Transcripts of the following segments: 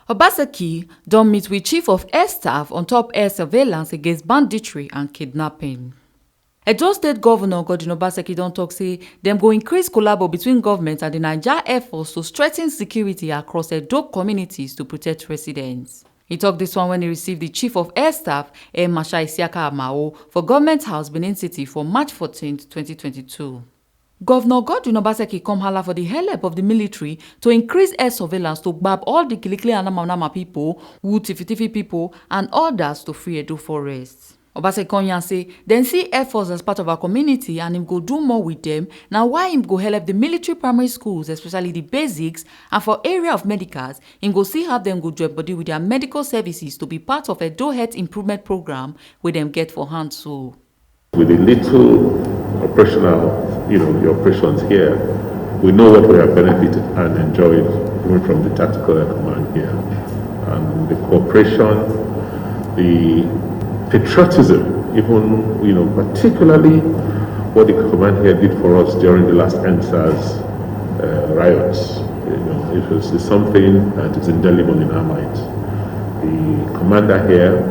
Obaseki don meet with Chief of Air Staff on top air surveillance against banditry and kidnapping. Edo State Governor Godwin Obaseki don tok say dem go increase collabo between government and the Naija Air Force to strengthen security across Edo communities to protect residents. He tok dis one when he received the Chief of Air Staff, Air Marshal Isiaka Amao, for Government House, Benin City for March 14, 2022. Governor Godwin Obaseki come hala for the help of the military to increase air surveillance to gbab all the Kilikili and Namanama people, Wu Tifitifi people, and others to free Edo forests. Obaseki come yarn say dem see Air Force as part of our community and him go do more with them. Now why him go help the military primary schools, especially the basics, and for area of medicals, him go see how them go join body with their medical services to be part of Edo Health Improvement Program where them get for hand so. With the little operational, the operations here, we know what we have benefited and enjoyed even from the tactical air command here. And the cooperation, the patriotism, even, particularly what the command here did for us during the last NSAS riots. It's something that is indelible in our minds. The commander here,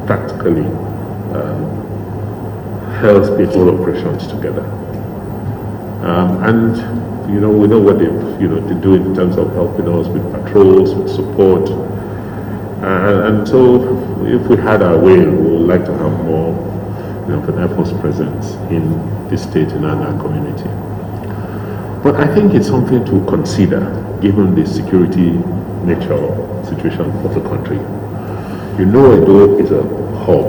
practically held the whole operations together. And we know what they do in terms of helping us with patrols, with support. And so if we had our way, we would like to have more of an Air Force presence in this state and in our community. But I think it's something to consider given the security nature situation of the country. Edo is a hub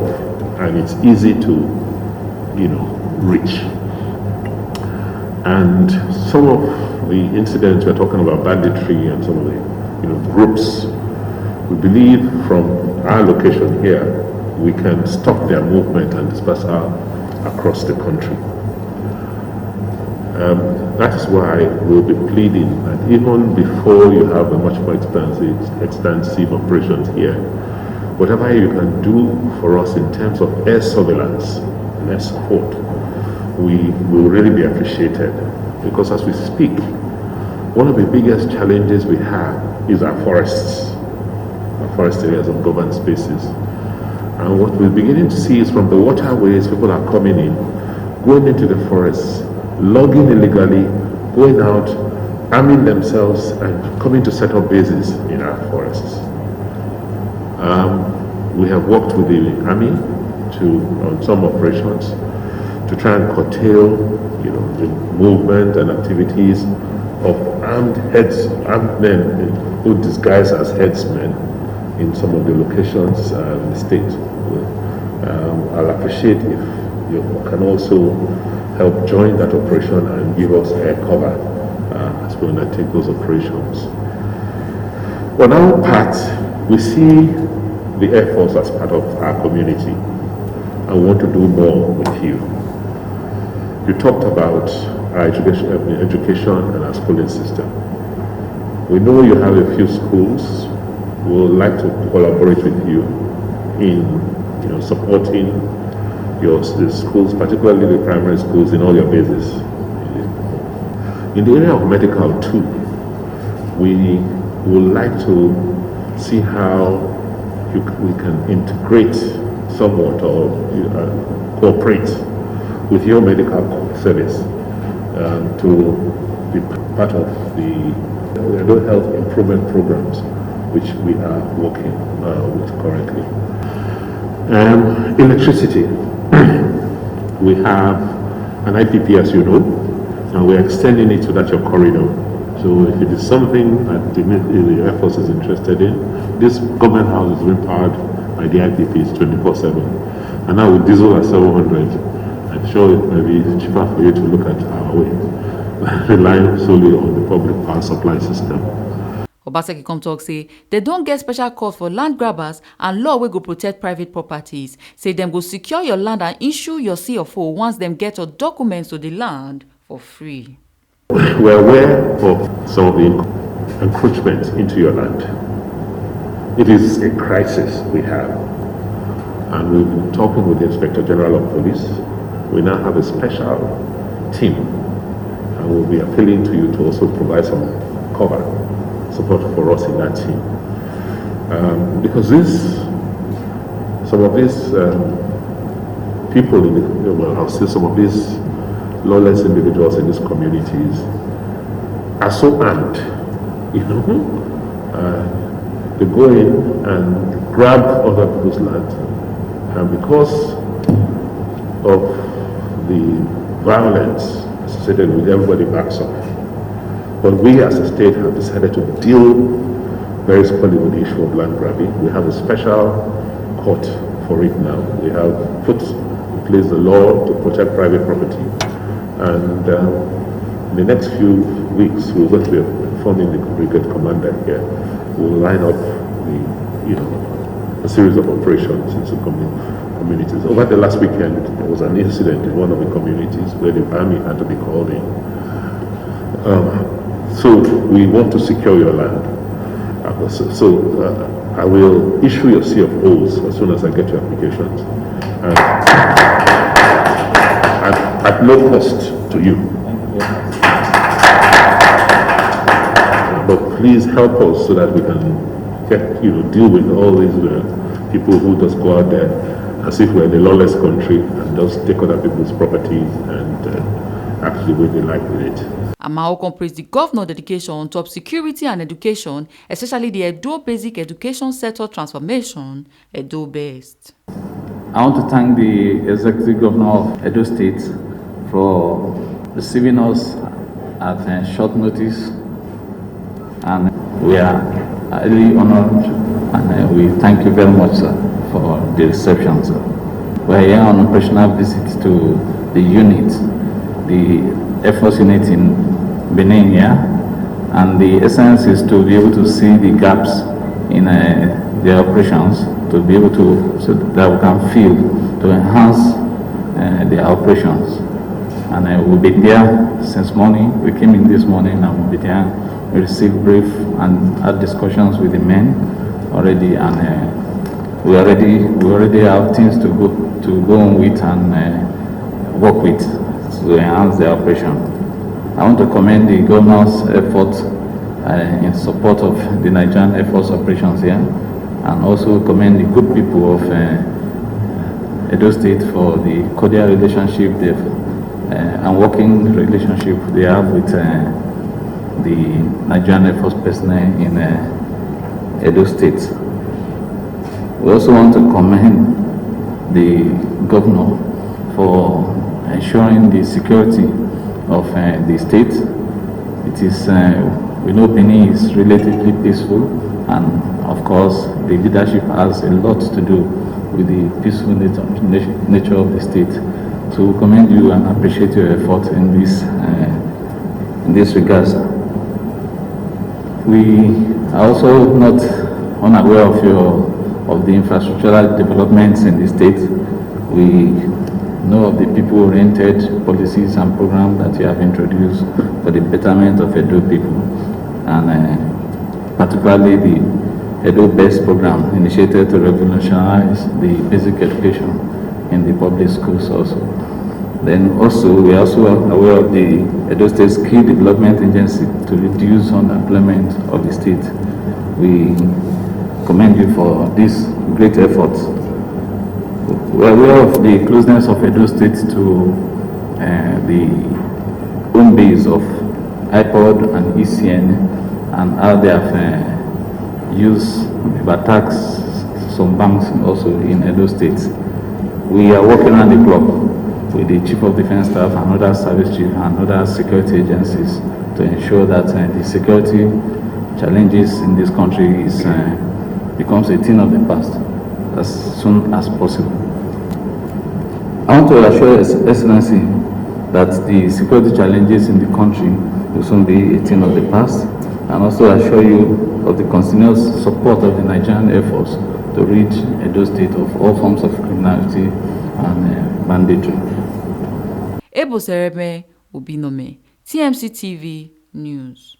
and it's easy to reach. And some of the incidents we're talking about, banditry and some of the groups, we believe from our location here, we can stop their movement and dispersal across the country. That is why we'll be pleading that even before you have a much more extensive operations here, whatever you can do for us in terms of air surveillance and air support, we will really be appreciated. Because as we speak, one of the biggest challenges we have is our forests, our forest areas of governed spaces. And what we're beginning to see is from the waterways, people are coming in, going into the forests, logging illegally, going out, arming themselves, and coming to set up bases in our forests. We have worked with the army on some operations to try and curtail, the movement and activities of armed men who disguise as headsmen in some of the locations in the state. I'll appreciate if you can also help join that operation and give us air cover as we undertake those operations. On our part, we see the Air Force as part of our community and want to do more with you. You talked about our education and our schooling system. We know you have a few schools. We would like to collaborate with you in supporting the schools, particularly the primary schools in all your bases. In the area of medical too, we would like to see how we can integrate somewhat or cooperate with your medical service to be part of the Edo Health Improvement Programs, which we are working with currently. Electricity. We have an IPP, as you know, and we're extending it to that your corridor. So if it is something that the Air Force is interested in, this government house is being powered by the IPPs 24/7. And now with diesel at 700, I'm sure it may be cheaper for you to look at our way, relying solely on the public power supply system. Obaseki come talk say they don't get special court for land grabbers and law wey go protect private properties. Say them go secure your land and issue your CFO once them get your documents to the land for free. We're aware of some of the encroachment into your land. It is a crisis we have. And we've been talking with the Inspector General of Police. We now have a special team. And we'll be appealing to you to also provide some cover support for us in that team. Because some of these people, I'll say some of these lawless individuals in these communities are so armed, they go in and grab other people's land, and because of the violence associated with everybody backs off. But we as a state have decided to deal very squarely with the issue of land grabbing. We have a special court for it now. We have put in place the law to protect private property, and in the next few weeks we're going to be informing the brigade commander here. We'll line up a series of operations in some communities. Over the last weekend, there was an incident in one of the communities where the army had to be called in. So we want to secure your land. I will issue your C of O's as soon as I get your applications, at no cost to you. But please help us so that we can deal with all these people who just go out there as if we're in a lawless country and just take other people's properties and actually what they like with it. Amaokon praised the governor's dedication on top security and education, especially the Edo basic education sector transformation, Edo Best. I want to thank the Executive Governor of Edo State for receiving us at short notice, and we are highly honored, and we thank you very much, sir, for the reception, sir. We are here on a personal visit to the unit, the Air Force unit in Benin here, and the essence is to be able to see the gaps in their operations, to be able to, so that we can feel, to enhance their operations. And we'll be there since morning. We came in this morning and we'll be there. We received brief and had discussions with the men already, and we already have things to go on with and work with to enhance the operation. I want to commend the governor's effort in support of the Nigerian Air Force operations here, and also commend the good people of Edo State for the cordial relationship and working relationship they have with the Nigerian Air Force personnel in Edo State. We also want to commend the governor for ensuring the security of the state. It is, we know Benin is relatively peaceful, and of course the leadership has a lot to do with the peaceful nature of the state. So we commend you and appreciate your effort in this regard. We are also not unaware of the infrastructural developments in the state. We know of the people-oriented policies and programs that you have introduced for the betterment of Edo people, and particularly the Edo Best program initiated to revolutionize the basic education in the public schools also. Then also, we are also aware of the Edo State Skill Development Agency to reduce unemployment of the state. We commend you for this great effort. We are aware of the closeness of Edo State to the home base of IPOD and ECN, and how they have they've attacked some banks also in Edo State. We are working around the clock with the Chief of Defense Staff and other service chiefs and other security agencies to ensure that the security challenges in this country becomes a thing of the past as soon as possible. I want to assure His Excellency that the security challenges in the country will soon be a thing of the past, and also assure you of the continuous support of the Nigerian Air Force to rid Edo State of all forms of criminality and banditry. Ebo Sereme Obinome, TMC TV News.